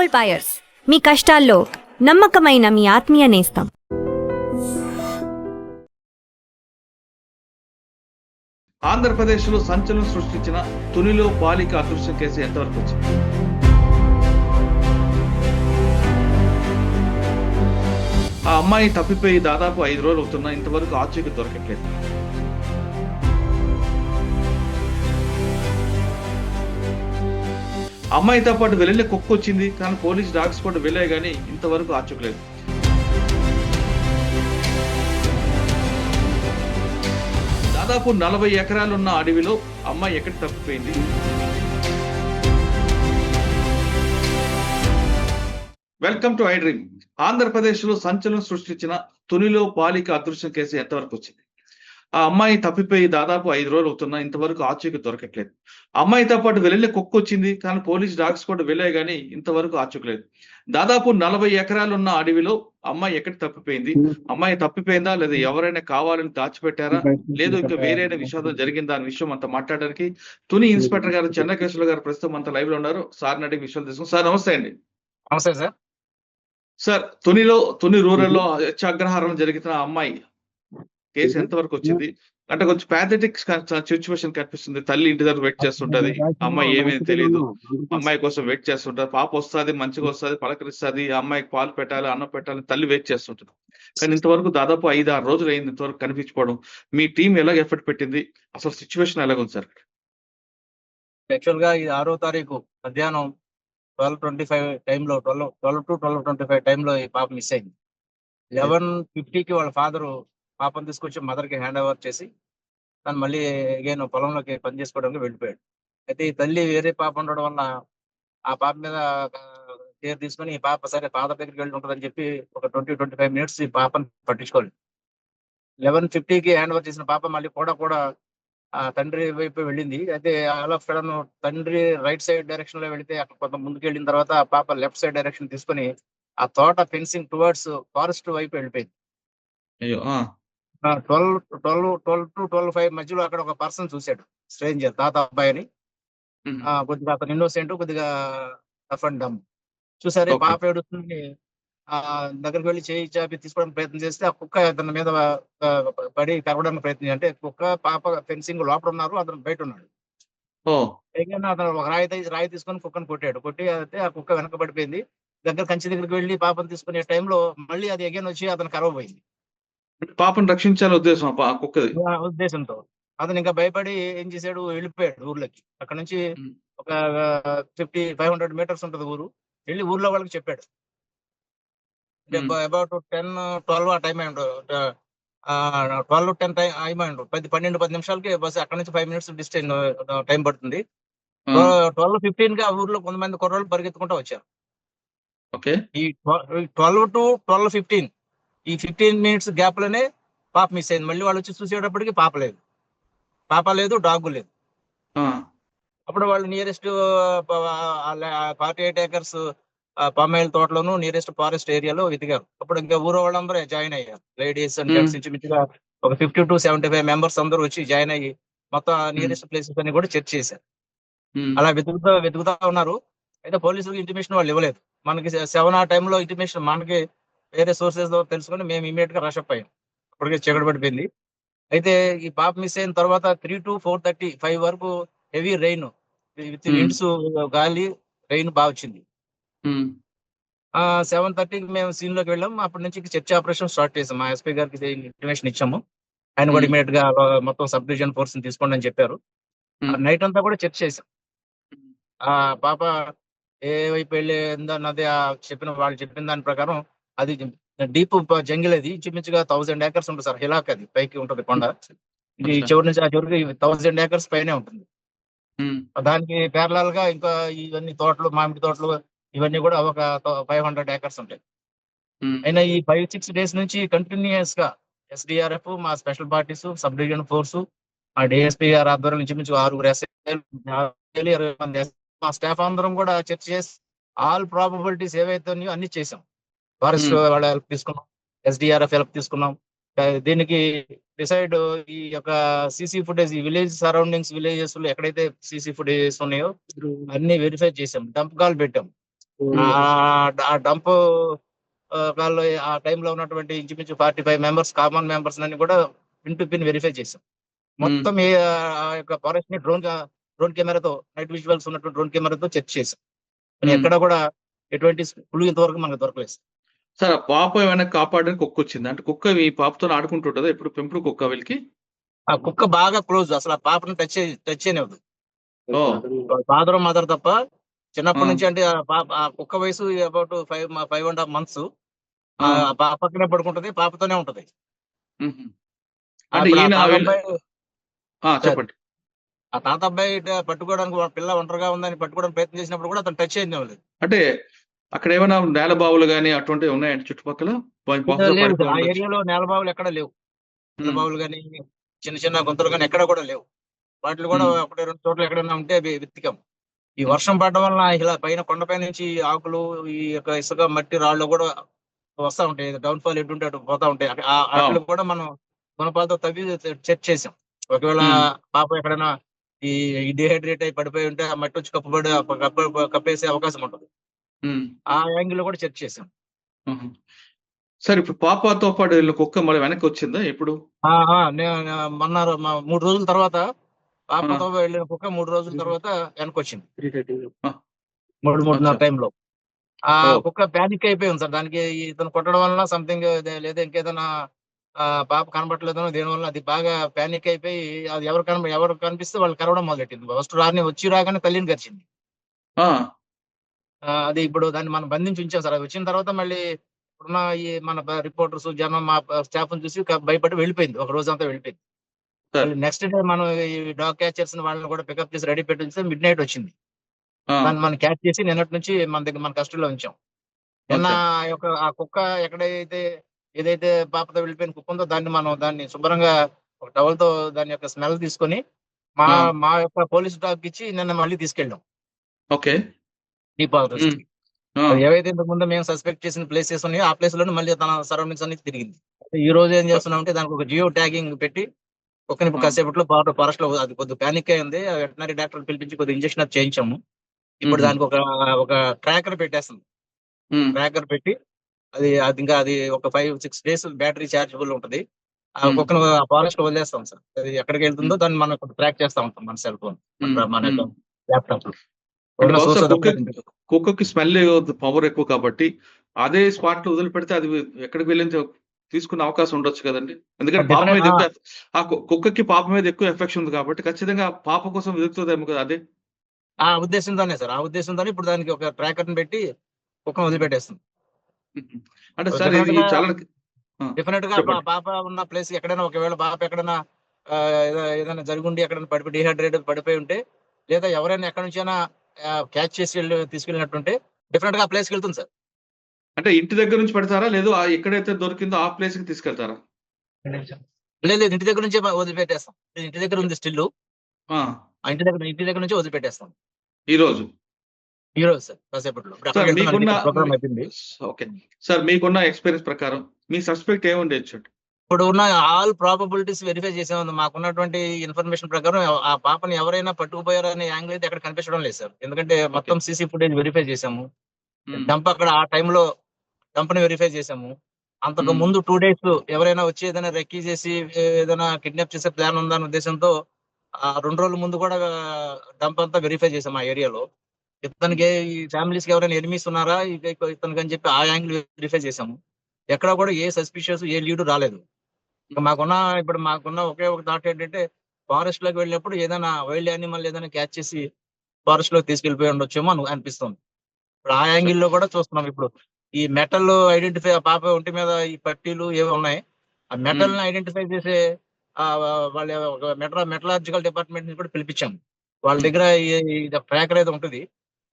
Gold buyers, మీ కష్టాల్లో నమ్మకమైన మీ ఆత్మీయ నేస్తం. ఆంధ్రప్రదేశ్లో సంచలనం సృష్టించిన తునిలో బాలిక అదృశ్యం కేసు ఎంతవరకు వచ్చింది? ఆ అమ్మాయి తప్పిపోయి దాదాపు 5 రోజులు అవుతున్నా ఇంతవరకు ఆచూకీ దొరకట్లేదు. అమ్మాయితో పాటు వెళ్ళే కుక్క వచ్చింది, కానీ పోలీస్ డాగ్స్ కూడా వెళ్ళాయి, కానీ ఇంతవరకు ఆచూకలేదు. దాదాపు 40 ఎకరాలున్న అడవిలో అమ్మాయి ఎక్కడ తప్పిపోయింది? Welcome to I dream. ఆంధ్రప్రదేశ్లో సంచలనం సృష్టించిన తునిలో బాలిక అదృశ్యం కేసు ఎంతవరకు వచ్చింది? ఆ అమ్మాయి తప్పిపోయి దాదాపు 5 రోజులు అవుతున్నా ఇంతవరకు ఆచూకీ దొరకట్లేదు. అమ్మాయితో పాటు వెళ్ళే కుక్క వచ్చింది, కానీ పోలీస్ డాగ్స్ కూడా వెళ్ళాయి, కానీ ఇంతవరకు ఆచూకలేదు. దాదాపు 40 ఎకరాలున్న అడవిలో అమ్మాయి ఎక్కడ తప్పిపోయింది? అమ్మాయి తప్పిపోయిందా, లేదా ఎవరైనా కావాలని దాచిపెట్టారా, లేదు ఇంకా వేరైన విషాదం జరిగిందా అనే విషయం అంతా మాట్లాడడానికి తుని ఇన్స్పెక్టర్ గారు చెన్నకేశ్వర గారు ప్రస్తుతం అంతా లైవ్ లో ఉన్నారు. సార్ అడిగి విషయాలు తీసుకుని. సార్ నమస్తే అండి. నమస్తే సార్. సార్, తుని రూరల్ లో అత్యాగ్రహారం జరిగిన అమ్మాయి కేసు ఎంతవరకు వచ్చింది? అంటే కొంచెం ప్యాథెటిక్ సిచ్యువేషన్ కనిపిస్తుంది. తల్లి ఇంటి దగ్గర వెయిట్ చేస్తుంటది, అమ్మాయి ఏమేమి తెలియదు, అమ్మాయి కోసం వెయిట్ చేస్తుంటది. పాప వస్తుంది, మంచిగా వస్తుంది, పలకరిస్తుంది, అమ్మాయికి పాలు పెట్టాలి, అన్నం పెట్టాలి, తల్లి వెయిట్ చేస్తుంటది. కానీ ఇంతవరకు దాదాపు 5-6 రోజులు అయింది ఇంతవరకు కనిపించుకోవడం. మీ టీం ఎలాగ ఎఫర్ట్ పెట్టింది? అసలు సిచ్యువేషన్ ఎలాగుంది సార్? యాక్చువల్ గా ఇది 6వ తారీఖు మధ్యాహ్నం 12:25 టైంలో 12 to 12:25 టైంలో ఈ పాప మిస్ అయింది. 11:50కి వాళ్ళ ఫాదరు పాపను తీసుకొచ్చి మదర్ కి హ్యాండ్ ఓవర్ చేసి తను మళ్ళీ అగైన్ పొలంలోకి పని చేసుకోవడానికి వెళ్ళిపోయాడు. అయితే ఈ తల్లి వేరే పాప ఉండడం వల్ల ఆ పాప మీద కేర్ తీసుకొని ఈ పాప సరే ఫాదర్ దగ్గరికి వెళ్ళి ఉంటుందని చెప్పి ఒక 20-25 మినిట్స్ ఈ పాపను పట్టించుకోలేదు. 11:50కి హ్యాండ్ ఓవర్ చేసిన పాప మళ్ళీ కూడా ఆ తండ్రి వైపు వెళ్ళింది. అయితే ఆల్ ఆఫ్ సడన్ తండ్రి రైట్ సైడ్ డైరెక్షన్ లో వెళితే అక్కడ కొంత ముందుకు వెళ్ళిన తర్వాత ఆ పాప లెఫ్ట్ సైడ్ డైరెక్షన్ తీసుకొని ఆ తోట ఫెన్సింగ్ టువర్డ్స్ ఫారెస్ట్ వైపు వెళ్ళిపోయింది. అయ్యో. 12 to 12:05 మధ్యలో అక్కడ ఒక పర్సన్ చూశాడు, స్ట్రేంజర్, తాత అబ్బాయి అని. కొద్దిగా అతను ఇన్నోసెంట్, కొద్దిగా టఫ్ అండ్ డమ్. చూసారే Okay. పాప ఏడుస్తుంది, దగ్గరికి వెళ్ళి చేయి చాపి తీసుకోవడానికి ప్రయత్నం చేస్తే ఆ కుక్క అతని మీద పడి కరవడానికి ప్రయత్నం, అంటే కుక్క పాప ఫెన్సింగ్ లోపల ఉన్నారు, అతను బయట ఉన్నాడు. ఓ పైగా అతను ఒక రాయి తీసుకొని కుక్కను కొట్టి అయితే ఆ కుక్క వెనక పడిపోయింది. కంచి దగ్గరికి వెళ్ళి పాపను తీసుకునే టైంలో మళ్ళీ అది అగైన్ వచ్చి అతను కరవబోయింది. పాపను రక్షించాలని ఉద్దేశం ఆ కుక్కది. ఆ ఉద్దేశంతో అతను ఇంకా భయపడి ఏం చేశాడు, వెళ్ళిపోయాడు ఊర్లోకి. అక్కడ నుంచి ఒక 500 మీటర్స్ ఉంటుంది ఊరు. వెళ్ళి ఊర్లో వాళ్ళకి చెప్పాడు. అబౌట్ 10-12 ఆ టైం అయ్యి 12-10 టైం అయిపోయిండు. 12 నిమిషాలకి బస్ అక్కడ నుంచి 5 మినిట్స్ డిస్టెన్స్ టైం పడుతుంది. 12:15కి ఆ ఊర్లో కొంతమంది కుర్రోళ్ళు పరిగెత్తుకుంటూ వచ్చారు. ఓకే. ఈ 12 to 12:15 ఈ 15 మినిట్స్ గ్యాప్ లోనే పాప మిస్ అయింది. మళ్ళీ వాళ్ళు వచ్చి చూసేటప్పటికి పాప లేదు, డాగ్ లేదు. అప్పుడు వాళ్ళు నియరెస్ట్ 48 acres పామాయిల్ తోటలోను నియరెస్ట్ ఫారెస్ట్ ఏరియాలో వెతికారు. అప్పుడు ఇంకా ఊరు వాళ్ళందరూ జాయిన్ అయ్యారు. లేడీస్ అండ్ జెంట్స్ ఇంచుమించుగా ఒక 50 to 75 మెంబర్స్ అందరూ వచ్చి జాయిన్ అయ్యి మొత్తం నియరెస్ట్ ప్లేసెస్ అన్ని కూడా చెక్ చేశారు. అలా వెతుకుతా ఉన్నారు. అయితే పోలీసులకు ఇంటిమేషన్ వాళ్ళు ఇవ్వలేదు. మనకి 7 ఆ టైంలో ఇంటిమేషన్ మనకి వేరే సోర్సెస్ ద్వారా తెలుసుకొని మేము ఇమీడియట్ గా రష్ అప్ అయ్యాం. అప్పటికే చీకటి పడిపోయింది. అయితే ఈ పాప మిస్ అయిన తర్వాత 3 to 4:35 వరకు హెవీ రెయిన్ విత్ విండ్స్, గాలి, రెయిన్ బాగా వచ్చింది. 7:30కి మేము సీన్ లోకి వెళ్ళాం. అప్పటి నుంచి చర్చ్ ఆపరేషన్ స్టార్ట్ చేసాం. మా ఎస్పీ గారికి ఇంటిమేషన్ ఇచ్చాము. ఆయన కూడా ఇమీడియట్ గా మొత్తం సబ్ డివిజన్ ఫోర్స్ ని తీసుకోండి అని చెప్పారు. నైట్ అంతా కూడా చెక్ చేసాం. ఆ పాప ఏ వైపు వెళ్ళిందన్నది వాళ్ళు చెప్పిన దాని ప్రకారం అది డీప్ జంగిల్, అది ఇంచుమించుగా 1000 acres ఉంటుంది సార్. హిలాక్, అది పైకి ఉంటుంది కొండ. ఇది చివరి నుంచి ఆ చివరికి 1000 acres పైనే ఉంటుంది. దానికి ప్యారలల్ గా ఇంకా ఇవన్నీ తోటలు, మామిడి తోటలు, ఇవన్నీ కూడా ఒక 500 acres ఉంటాయి. అయినా ఈ 5-6 డేస్ నుంచి కంటిన్యూస్ గా SDRF, మా special parties, sub division force, మా డిఎస్పీ గారి ఆధ్వర్యం నుంచి 6 20 మంది మా స్టాఫ్ అందరం కూడా చర్చ చేసి ఆల్ ప్రాబబిలిటీస్ ఏవైతే ఉన్నాయో అన్ని చేసాం. ఫారెస్ట్ వాళ్ళ హెల్ప్ తీసుకున్నాం, SDRF హెల్ప్ తీసుకున్నాం. దీనికి డిసైడ్ ఈ యొక్క సీసీ ఫుటేజ్, ఈ విలేజ్ సరౌండింగ్స్, విలేజెస్ లో ఎక్కడైతే సీసీ ఫుటేజెస్ ఉన్నాయో అన్ని వెరిఫై చేసాం. డంప్ కాల్ పెట్టాం. ఆ డంప్ వాళ్ళు ఆ టైంలో ఉన్నటువంటి ఇంచుమించు 45 మెంబర్స్ కామన్ మెంబర్స్ అన్ని కూడా పిన్ టు పిన్ వెరిఫై చేసాం. ఉమ్, మొత్తం ఆ యొక్క ఫారెస్ట్ ని డ్రోన్ కెమెరాతో నైట్ విజువల్స్ ఉన్నటువంటి డ్రోన్ కెమెరాతో చెక్ చేసాం. కానీ ఉమ్. ఎక్కడ కూడా ఎటువంటి క్లూ ఇంతవరకు మనకు దొరకలేదు. సార్ ఆ పాప ఏమైనా కాపాడడానికి కుక్క వచ్చింది అంటే కుక్క మీ పాపతో ఆడుకుంటుంటదా ఎప్పుడు పెంపుడు కుక్క వీళ్ళకి? ఆ కుక్క బాగా క్లోజ్, అసలు ఆ పాపను టచ్ చేయనివ్వదు. ఓ. ఫాదర్ మదర్ తప్ప. ఆ, చిన్నప్పటి నుంచి అంటే ఆ కుక్క వయసు అబౌట్ 5.5 months. ఆ ఆ, పాప పక్కనే పడుకుంటది, పాపతోనే ఉంటది. ఉహు. అంటే ఇప్పుడు ఆ ఈయన తాత వీళ్ళ- అబ్బాయి సార్, చెప్పండి. ఆ తాత అబ్బాయి పట్టుకోవడానికి పిల్ల ఒంటరిగా ఉందని పట్టుకోవడానికి ప్రయత్నం చేసినప్పుడు కూడా అతను టచ్ చేయనివ్వలేదు. అంటే అక్కడ ఏమైనా నేల బావులు కానీ అటువంటివి ఉన్నాయండి చుట్టుపక్కల? బహుశా లేవు పడిపోయి సార్, ఆ ఉండొచ్చు. ఏరియాలో నేలబావులు ఎక్కడ లేవు. ఉమ్, నేలబావులు కానీ చిన్న చిన్న గుంతలు కానీ ఎక్కడ కూడా లేవు. వాటిలో కూడా ఉమ్, ఒకటి రెండు చోట్ల ఎక్కడైనా ఉంటే అవి వెతికాం. ఈ ఉమ్. వర్షం పడడం వలన ఇలా పైన కొండపై నుంచి ఆకులు, ఈ యొక్క ఇసుక మట్టి రాళ్ళు కూడా వస్తా ఉంటాయి. డౌన్ ఫాల్ ఎటుంటే అటు పోతా ఉంటాయి. వాటిలో అవును. కూడా మనం గుణపాలతో తవ్వి చెక్ చేసాం. ఒకవేళ ఉమ్, పాప ఎక్కడైనా ఈ డిహైడ్రేట్ అయి పడిపోయి ఉంటే ఆ మట్టి వచ్చి కప్పేసే అవకాశం ఉంటుంది. ఉమ్, ఆ యాంగిల్ లో కూడా చెక్ చేసాం. ఉహు. సార్ ఇప్పుడు పాపతో పాటు వీళ్ళ కుక్క మరి వెనక్కి వచ్చిందా ఎప్పుడు? మొన్న 3 రోజుల తర్వాత ఆ, పాపతో వెళ్ళిన కుక్క 3 రోజుల తర్వాత వెనక్కి వచ్చింది. ఆ, 3:30 అచ్చా. టైంలో ఆ ఓ. కుక్క ప్యానిక్ అయిపోయింది సార్. దానికి ఇతను కొట్టడం వలన సంథింగ్ లేదా ఇంకేదైనా పాప కనబట్టలేదనో దేని వల్ల అది బాగా ప్యానిక్ అయిపోయి అది ఎవరు కనిపిస్తే వాళ్ళు కరవడం మొదలెట్టింది. ఫస్ట్ రాగానే తల్లిని గరిచింది. ఆ, అది ఇప్పుడు దాన్ని మనం బంధించి ఉంచాం సార్. అది వచ్చిన తర్వాత మళ్ళీ ఇప్పుడున్న ఈ మన రిపోర్టర్స్ జనం మా స్టాఫ్ చూసి భయపడి వెళ్ళిపోయింది. ఒక రోజంతా వెళ్ళిపోయింది. సార్. మళ్ళీ నెక్స్ట్ డే మనం ఈ డాగ్ క్యాచర్స్ వాళ్ళని కూడా పికప్ చేసి రెడీ పెట్టి ఉంచితే మిడ్ నైట్ వచ్చింది. ఆ, దాన్ని మనం క్యాచ్ చేసి నిన్నటి నుంచి మన కస్టడీలో ఉంచాం. నిన్న అచ్చా. ఆ కుక్క ఏదైతే పాపతో వెళ్ళిపోయిన కుక్క ఉందో దాన్ని శుభ్రంగా ఒక టవల్ తో దాని యొక్క స్మెల్ తీసుకొని మా ఆ, మా యొక్క పోలీస్ డాగ్ ఇచ్చి నిన్న మళ్ళీ తీసుకెళ్ళాం ఓకే. డీపాలజిస్ట్ ఉమ్, కి. ఆ, అది ఏవైతే ఇంతకు ముందు మేము సస్పెక్ట్ చేసిన ప్లేసెస్ ఉన్నాయో ఆ ప్లేస్ లోనే మళ్ళీ తన సరౌండింగ్స్ అన్ని తిరిగింది. ఈ రోజు ఏం చేస్తున్నాం అంటే దానికి ఒక జియో ట్యాగింగ్ పెట్టి కుక్కని ఆ, కాసేపట్లో ఫారెస్ట్ లో అది కొద్దిగా ప్యానిక్ అయింది. వెటనరీ డాక్టర్ పిలిపించి కొద్దిగా ఇంజక్షన్ అది చేయించాము. ఇప్పుడు ఉహు, దానికి ఒక ట్రాకర్ పెట్టేస్తుంది. ఉమ్, ట్రాకర్ పెట్టి అది ఒక 5-6 days బ్యాటరీ చార్జబుల్ ఉంటది. ఆ ఉమ్, కుక్కను ఆ ఫారెస్ట్ లో వదిలేస్తాం సార్. అది ఎక్కడికి వెళ్తుందో ఉమ్, దాన్ని మనం ట్రాక్ చేస్తా ఉంటాం మన సెల్ ఫోన్, మన ఉమ్. ల్యాప్టాప్ లో అంటే ఉన్న బహుశా సోర్స్ అదంతా ఉంటుంది. కుక్కకి స్మెల్ పవర్ ఎక్కువ కాబట్టి అదే స్పాట్ లో వదిలిపెడితే అది ఎక్కడికి వెళ్ళింది తీసుకునే అవకాశం ఉండొచ్చు కదండి. ఎందుకంటే పాప డెఫినెట్ మీద ఎక్కువ కుక్కకి పాప మీద ఎక్కువ ఎఫెక్షన్ ఉంది కాబట్టి ఖచ్చితంగా పాప కోసం వెతుకుతుందేమో కదా అదే. ఆ ఉద్దేశంతోనే సార్, ఆ ఉద్దేశంతోనే ఇప్పుడు దానికి ఒక ట్రాకర్ ని పెట్టి కుక్కను ఉమ్, వదిలిపెట్టేస్తుంది. ఉమ్. అంటే సార్ ఇది డెఫినెట్ గా చాలా డెఫినెట్ గా చెప్పండి. పాప ఉన్న ప్లేస్ ఎక్కడైనా ఒకవేళ పాప ఎక్కడైనా ఏదైనా జరుగుండి ఎక్కడైనా డిహైడ్రేట్ పడిపోయి ఉంటే, లేదా ఎవరైనా ఎక్కడి నుంచైనా క్యాచ్ చేసి తీసుకెళ్ళినట్టుంటే డెఫినెట్ గా ఆ ప్లేస్కి వెళ్తుంది సార్. అంటే ఇంటి దగ్గర నుంచి పెడతారా లేదు ఎక్కడైతే దొరికిందో ఆ ప్లేస్ కి తీసుకెళ్తారా? లేదు లేదు, ఇంటి దగ్గర నుంచే వదిలిపెట్టేస్తాం. ఇంటి దగ్గర ఉంది స్టిల్. ఆ, ఆ ఇంటి దగ్గర నుంచి వదిలిపెట్టేస్తాం ఈ రోజు. ఈ రోజు సార్ కాసేపట్లో. ఇప్పుడు సార్ అక్కడికి వెళ్తున్నాను, మీకున్న ఇక్కడ ప్రోగ్రామ్ అయిపోయింది. ఓకే. సార్ మీకున్న ఎక్స్పీరియన్స్ ప్రకారం మీ సస్పెక్ట్ ఏముండొచ్చు? ఇప్పుడు ఉన్న ఆల్ ప్రాబబిలిటీస్ వెరిఫై చేసాము. మాకున్నటువంటి ఇన్ఫర్మేషన్ ప్రకారం ఆ పాపని ఎవరైనా పట్టుకుపోయారనే యాంగిల్ అయితే ఎక్కడ కనిపించడం లేదు సార్. ఎందుకంటే ఓకే. మొత్తం సీసీ ఫుటేజ్ వెరిఫై చేసాము. ఉమ్, డంప్ అక్కడ ఆ టైంలో డంప్ ని వెరిఫై చేసాము. అంతకు ఉమ్, ముందు 2 days ఎవరైనా వచ్చి ఏదైనా రెక్కీ చేసి ఏదైనా కిడ్నాప్ చేసే ప్లాన్ ఉందన్న ఉద్దేశంతో ఆ 2 రోజుల ముందు కూడా డంప్ అంతా వెరిఫై చేసాం ఆ ఏరియాలో. ఉమ్. ఇతనికి ఈ ఫ్యామిలీస్ కి ఎవరైనా ఎనిమీస్ ఉన్నారా ఇతనికి అని చెప్పి ఆ యాంగిల్ వెరిఫై చేసాము. ఎక్కడ కూడా ఏ సస్పిషియస్ ఏ లీడ్ రాలేదు. ఇప్పుడు మాకున్న ఒకే ఒక థాట్ ఏంటంటే ఫారెస్ట్ లోకి వెళ్ళినప్పుడు ఏదైనా వైల్డ్ యానిమల్ ఏదైనా క్యాచ్ చేసి ఫారెస్ట్ లోకి తీసుకెళ్లిపోయి ఉండొచ్చేమో అనిపిస్తుంది. ఇప్పుడు ఆ స- యాంగిల్ లో కూడా చూస్తున్నాం. ఇప్పుడు ఈ మెటల్ ఐడెంటిఫై, ఆ పాప ఒంటి మీద ఈ పట్టీలు ఏవో ఉన్నాయి, ఆ మెటల్ ఉమ్, ని ఐడెంటిఫై చేసే ఆ వాళ్ళ ఒక మెటలాజికల్ డిపార్ట్మెంట్ ని కూడా పిలిపించాము. వాళ్ళ ఉమ్. దగ్గర ట్రాకర్ అయితే ఉంటుంది.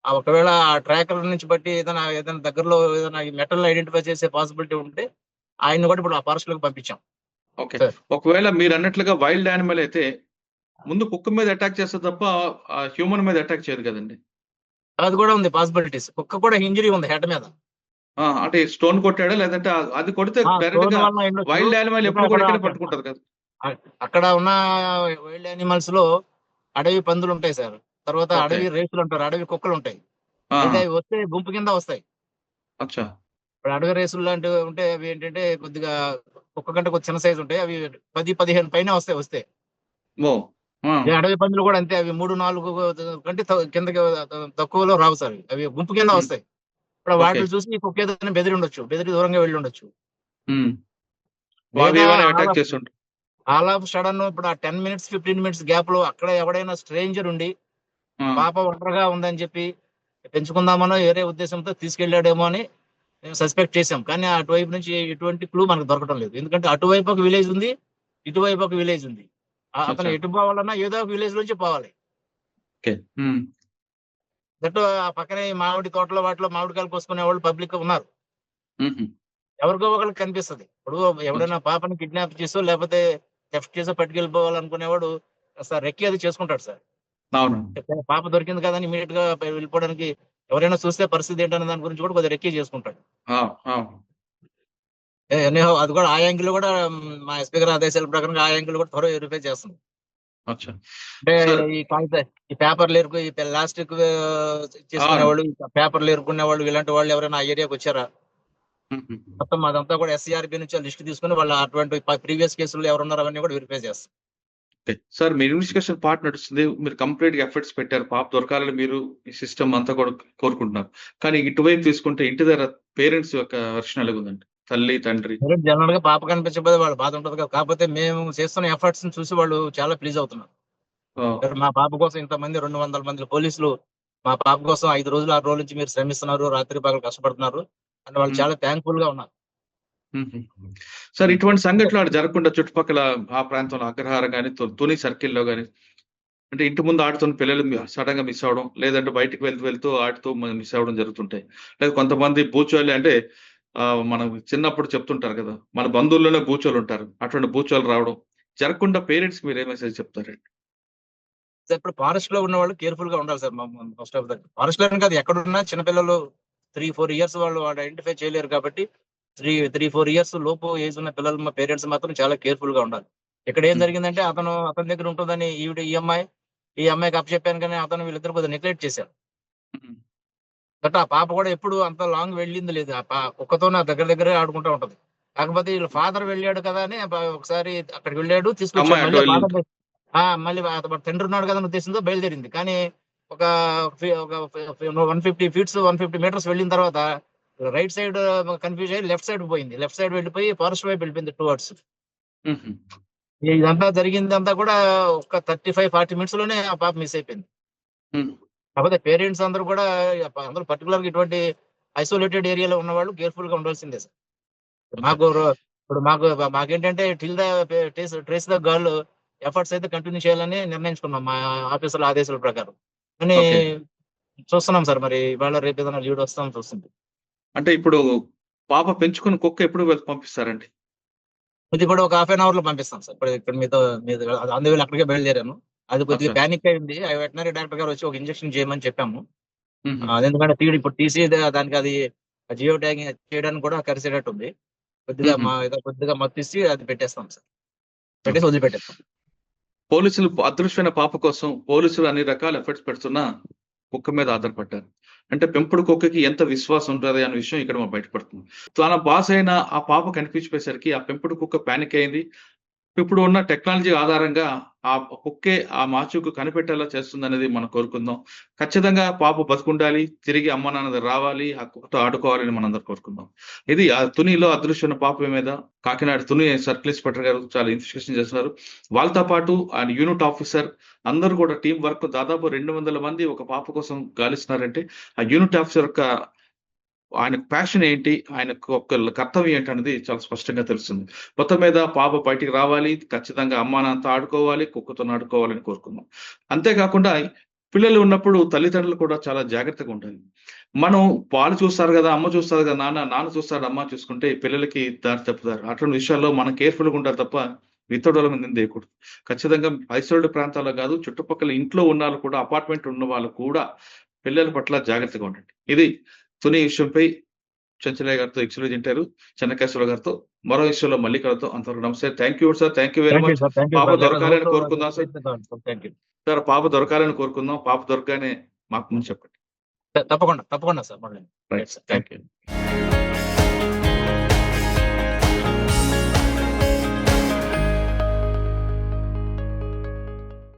ఒకవేళ ఆ ట్రాకర్ నుంచి బట్టి ఏదైనా దగ్గరలో ఏదైనా ఈ మెటల్ ఐడెంటిఫై చేసే పాసిబిలిటీ ఉంటే ఆయన్ని కూడా ఇప్పుడు ఆ ఫారెస్ట్ లోకి పంపించాం ఓకే. సార్. ఒకవేళ మీరు అన్నట్లుగా వైల్డ్ యానిమల్ అయితే ముందు కుక్క మీద అటాక్ చేస్తే తప్ప హ్యూమన్ మీద అటాక్ చేయదు కదండి. అది కూడా ఉంది పాసిబిలిటీస్. కుక్క కూడా ఇంజరీ ఉంది హెడ్ మీద. అంటే స్టోన్ కొట్టాడా లేదంటే అది కొడితే డైరెక్ట్ స్టోన్ గా వల్ల ఉండొచ్చు. వైల్డ్ యానిమల్ ఇంకా ఎప్పుడు అక్కడ కూడా ఇక్కడే పట్టుకుంటది కదా. అక్కడ ఉన్న వైల్డ్ యానిమల్స్ లో అడవి పందులు ఉంటాయి సార్. తర్వాత ఓకే. అడవి రేసులు ఉంటారు, అడవి కుక్కలు ఉంటాయి. అయితే ఆహా! అవి వస్తే గుంపు కింద వస్తాయి. అచ్చా! ఇప్పుడు అడవి రేసులు లాంటివి ఉంటే అవి ఏంటంటే కొద్దిగా ఒక్క గంట కొద్ది చిన్న సైజు ఉంటాయి. అవి 10, 15 పైనే వస్తాయి వస్తే. ఓహ్! ఆ! ఈ అడవి పందులు కూడా అంతే. అవి 3, 4 కంటే కిందకి తక్కువలో రావు సార్ అవి. అవి గుంపు కింద హ్మ్. వస్తాయి. ఇప్పుడు ఓకే. వాటిని చూసి ఈ కుక్క ఏదైనా బెదిరి ఉండొచ్చు. బెదిరి దూరంగా వెళ్ళి ఉండొచ్చు. హ్మ్. అవి లేదా ఏమైనా ఆల్ అటాక్ ఆఫ్ చేసుంటాయి. ఆల్ ఆఫ్ సడెన్ ఇప్పుడు ఆ 10 మినిట్స్, 15 మినిట్స్ గ్యాప్‌లో అక్కడ ఎవడైనా స్ట్రేంజర్ ఉండి ఆ! పాప ఒంటరిగా ఉందని చెప్పి పెంచుకుందామనో వేరే ఉద్దేశంతో తీసుకెళ్ళాడేమో అని మేము సస్పెక్ట్ చేసాం. కానీ అటువైపు నుంచి ఎటువంటి క్లూ మనకు దొరకడం లేదు. ఎందుకంటే అటువైపు ఒక విలేజ్ ఉంది. ఇటువైపు ఒక విలేజ్ ఉంది. అతను అచ్చా! ఎటు పోవాలన్నా ఏదో ఒక విలేజ్ నుంచి పోవాలి. ఓకే. హ్మ్. దట్టు ఆ పక్కనే ఈ మామిడి తోటలో వాటిలో మామిడికాయలు కోసుకునేవాళ్ళు పబ్లిక్ ఉన్నారు. హుహు. ఎవరికో ఒకళ్ళకి కనిపిస్తది. ఇప్పుడు అచ్చా! ఎవడైనా పాపని కిడ్నాప్ చేసో లేకపోతే థెఫ్ట్ చేసో పట్టుకెళ్ళిపోవాలనుకునేవాడు కాస్త రెక్కి అది చేసుకుంటాడు సార్. అవును. పాప దొరికింది కదా అని ఇమ్మీడియేట్‌గా వెళ్ళిపోవడానికి ఎవరైనా చూస్తే పరిస్థితి ఏంటన్న దాని గురించి కూడా కొద్దిగా రెక్కి చేసుకుంటాడు. ఆ! ఆ! ఎనీహౌ అది కూడా ఆ యాంగిల్ కూడా మా ఎస్పీ గారి ఆదేశాల ప్రకారంగా ఆ యాంగిల్ కూడా త్వరగా వెరిఫై చేస్తున్నాం. అచ్చా! అంటే సార్ ఈ కాగిత ఈ పేపర్‌లు ఈ ప్లాస్టిక్ అవును. చేసుకునేవాళ్ళు, ఈ పేపర్‌లు ఏరుకునేవాళ్ళు ఇలాంటి వాళ్ళు ఎవరైనా ఆ ఏరియాకి వచ్చారా? హుహు. మొత్తం అదంతా కూడా ఎస్‌సీఆర్‌బీ నుంచి లిస్ట్ తీసుకొని వాళ్ళ అటువంటి ప్రీవియస్ కేసుల్లో ఎవరున్నారు అవన్నీ కూడా వెరిఫై చేస్తాం. ఓకే. సార్ మీ ఇన్వెస్టిగేషన్ పార్ట్ నడుస్తుంది. మీరు కంప్లీట్‌గా ఎఫర్ట్స్ పెట్టారు. పాప దొరకాలని మీరు ఈ సిస్టమ్ అంతా కూడా కోరుకుంటున్నారు. కానీ ఇటువైపు తీసుకుంటే ఇంటి దగ్గర పేరెంట్స్ యొక్క వెర్షన్ ఎలాగుందండి? తల్లి, తండ్రి. జనరల్‌గా పాప కనిపించకపోతే వాళ్ళ బాధ ఉంటది కదా! కాకపోతే మేము చేస్తున్న ఎఫర్ట్స్‌ని చూసి వాళ్ళు చాలా ప్లీజ్ అవుతున్నారు. ఓహ్! మరి మా పాప కోసం ఇంతమంది 200 మంది పోలీసులు మా పాప కోసం 5 రోజులు, 6 రోజుల నుంచి మీరు శ్రమిస్తున్నారు. రాత్రి పగలు కష్టపడుతున్నారు. అని వాళ్ళు హ్మ్. చాలా థాంక్‌ఫుల్‌గా ఉన్నారు. హుహు. సార్ హ్మ్. ఇటువంటి అంటే సంఘటనలు అటు జరగకుండా చుట్టుపక్కల ఆ ప్రాంతంలో అగ్రహారం గాని, తుని సర్కిల్‌లో గాని అంటే ఇంటి ముందు ఆడుతున్న పిల్లలు సడెన్‌గా మిస్ అవ్వడం, లేదంటే బయటికి వెళ్తూ ఆడుతూ మిస్ అవ్వడం జరుగుతుంటాయి. లేదా కొంతమంది బూచోళ్ళు అంటే మనం చిన్నప్పుడు చెప్తుంటారు కదా! మన బంధువుల్లోనే బూచోళ్ళుంటారు. అటువంటి బూచోళ్ళు రావడం జరగకుండా పేరెంట్స్‌కి మీరేం మెసేజ్ చెప్తారండి? ఇప్పుడు ఫారెస్ట్‌లో ఉన్నవాళ్ళు కేర్‌ఫుల్‌గా ఉండాలి సార్. మోస్ట్ ఆఫ్ ద ఫారెస్ట్‌లోనే కాదు ఎక్కడున్నా చిన్న పిల్లలు 3, 4 ఇయర్స్ వాళ్ళు ఐడెంటిఫై చేయలేరు కాబట్టి 4 ఇయర్స్ లోపు ఏజ్ ఉన్న పిల్లలు మా పేరెంట్స్ మాత్రం చాలా కేర్‌ఫుల్‌గా ఉండాలి. ఇక్కడ ఏం హ్మ్. జరిగిందంటే అతని దగ్గర ఉంటుందని ఈ అమ్మాయికి అప్పచెప్పాను కానీ అతను వీళ్ళిద్దరు కొద్దిగా నెగ్లెక్ట్ చేశారు. హ్మ్. బట్ ఆ పాప కూడా ఎప్పుడు అంత లాంగ్ వెళ్ళింది లేదు. కుక్కతో నా దగ్గర దగ్గరే ఆడుకుంటా ఉంటది. కాకపోతే వీళ్ళ ఫాదర్ వెళ్ళాడు కదా అని ఒకసారి అక్కడికి వెళ్ళాడు, తీసుకొచ్చాడు. అమ్మాయి అటు మళ్ళీ వెళ్ళింది. ఫాదర్ మళ్ళీ వాళ్ళ తండ్రి ఉన్నాడు కదా అనే ఉద్దేశంతో బయలుదేరింది. కానీ ఒక ఒక 150 ఫీట్స్, 150 మీటర్స్ వెళ్ళిన తర్వాత రైట్ సైడ్ కన్‌ఫ్యూజ్ అయ్యి లెఫ్ట్ సైడ్ పోయింది. లెఫ్ట్ సైడ్ వెళ్ళిపోయి ఫారెస్ట్ వైపు వెళ్ళిపోయింది టువర్డ్స్. హుహు. ఇదంతా జరిగిందంతా కూడా ఒక 35, 40 మినిట్స్ లోనే ఆ పాప మిస్ అయిపోయింది. హ్మ్. కాకపోతే పేరెంట్స్ అందరూ కూడా అందరూ పర్టిక్యులర్‌గా ఇటువంటి ఐసోలేటెడ్ ఏరియాలో ఉన్నవాళ్ళు కేర్‌ఫుల్‌గా ఉండాల్సిందే సార్. ఓకే. మాకు రో ఇప్పుడు మాకేంటంటే till the trace the girl efforts అయితే కంటిన్యూ చేయాలని నిర్ణయించుకున్నాం. మా ఆఫీసర్‌ల ఆదేశాల ప్రకారం. కానీ ఓకే. చూస్తున్నాం సార్ మరి ఇవాళ రేపు ఏదైనా లీడ్ వస్తాం చూస్తుంది. అంటే ఇప్పుడు పాప పెంచుకున్న కుక్క ఎప్పుడు పంపిస్తారండి? ఇది కూడా ఒక హాఫ్ అన్ అవర్‌లో పంపిస్తాం సార్. ఇప్పుడు ఇక్కడ మీతో ఆన్ ది వేలో అక్కడికే బయలుదేరాను. అది కొద్దిగా అచ్చా! పానిక్ అయింది. ఆ వెటర్నరీ డాక్టర్ గారు వచ్చి ఒక ఇంజెక్షన్ చేయమని చెప్పాము. హుహు. అదెందుకంటే ఇప్పుడు టీసీ దానికి అది జియో ట్యాగింగ్ చేయడానికి కూడా కలిసేటట్టుంది. హుహు. ఏదో కొద్దిగా మత్తిచ్చి అది పెట్టేస్తాం సార్. పెట్టేసి ఓకే. వదిలిపెట్టేస్తాం. పోలీసులు అదృశ్యమైన పాప కోసం పోలీసులు అన్ని రకాల ఎఫర్ట్స్ పెడుతున్నా కుక్క మీద ఆధారపడ్డారు. అంటే పెంపుడు కుక్కకి ఎంత విశ్వాసం ఉంటది అనే విషయం ఇక్కడ మనకు బయటపడుతుంది. తన బాస్ అయిన ఆ పాప కనిపించిపోయేసరికి ఆ పెంపుడు కుక్క పానిక్ అయింది. ఇప్పుడు ఉన్న టెక్నాలజీ ఆధారంగా ఆ కుక్కే ఆ మాచుకు కనిపెట్టేలా చేస్తుందనేది మనం కోరుకుందాం. ఖచ్చితంగా పాప బతికుండాలి. తిరిగి అమ్మ నాన్న దగ్గర రావాలి. ఆ కుక్కతో ఆడుకోవాలని మనందరం కోరుకుందాం. ఇది తునిలో అదృశ్యమైన పాప మీద కాకినాడ తుని సర్కిల్ ఇన్స్‌పెక్టర్ గారు చాలా ఇన్వెస్టిగేషన్ చేస్తున్నారు. వాళ్ళతో పాటు ఆయన యూనిట్ ఆఫీసర్ అందరూ కూడా టీమ్ వర్క్ దాదాపు 200 మంది ఒక పాప కోసం గాలిస్తున్నారంటే ఆ యూనిట్ ఆఫీసర్ యొక్క ఆయన ప్యాషన్ ఏంటి? ఆయనకు ఒక కర్తవ్యం ఏంటనేది చాలా స్పష్టంగా తెలుస్తుంది. మొత్తం మీద పాప బయటికి రావాలి. ఖచ్చితంగా అమ్మానాన్నతో ఆడుకోవాలి. కుక్కతోని ఆడుకోవాలని కోరుకుందాం. అంతే కాకుండా పిల్లలు ఉన్నప్పుడు తల్లిదండ్రులు కూడా చాలా జాగ్రత్తగా ఉండాలి. మనం వాళ్ళు చూస్తారు గదా! అమ్మ చూస్తది గదా! నాన్న చూస్తాడు అమ్మ చూసుకుంటే పిల్లలకి దారి తప్పుతారు. అటువంటి విషయాల్లో మనం కేర్‌ఫుల్‌గా ఉండాలి తప్ప ఇతరుల మీద నిందేయకూడదు. ఖచ్చితంగా ఐసోలేటెడ్ ప్రాంతాల్లో గాదు చుట్టుపక్కల ఇంట్లో ఉన్నోళ్ళు కూడా అపార్ట్‌మెంట్ ఉన్న వాళ్ళు కూడా పిల్లల పట్ల జాగ్రత్తగా ఉండండి. ఇది తుని విషయంపై చెంచలయ్య గారితో ఎక్స్‌క్లూజివ్ ఇంటర్వ్యూ. చెన్నకేశవరావు గారితో మరో విషయంలో మళ్ళీ కలుద్దాం. అంతవరకు నమస్తే. Thank you sir. Thank you very thank you much. Sir. Thank you పాప సార్. లెట్ అస్ హోప్ దొరకాలని టు కోరుకుందాం sir. Reach the thank you. Sir పాప దొరకాలని కోరుకుందాం. పాప దొరకగానే మాకు ముందు చెప్పండి. తప్పకుండా సార్ మళ్ళీ రైట్ సార్, థ్యాంక్ యూ.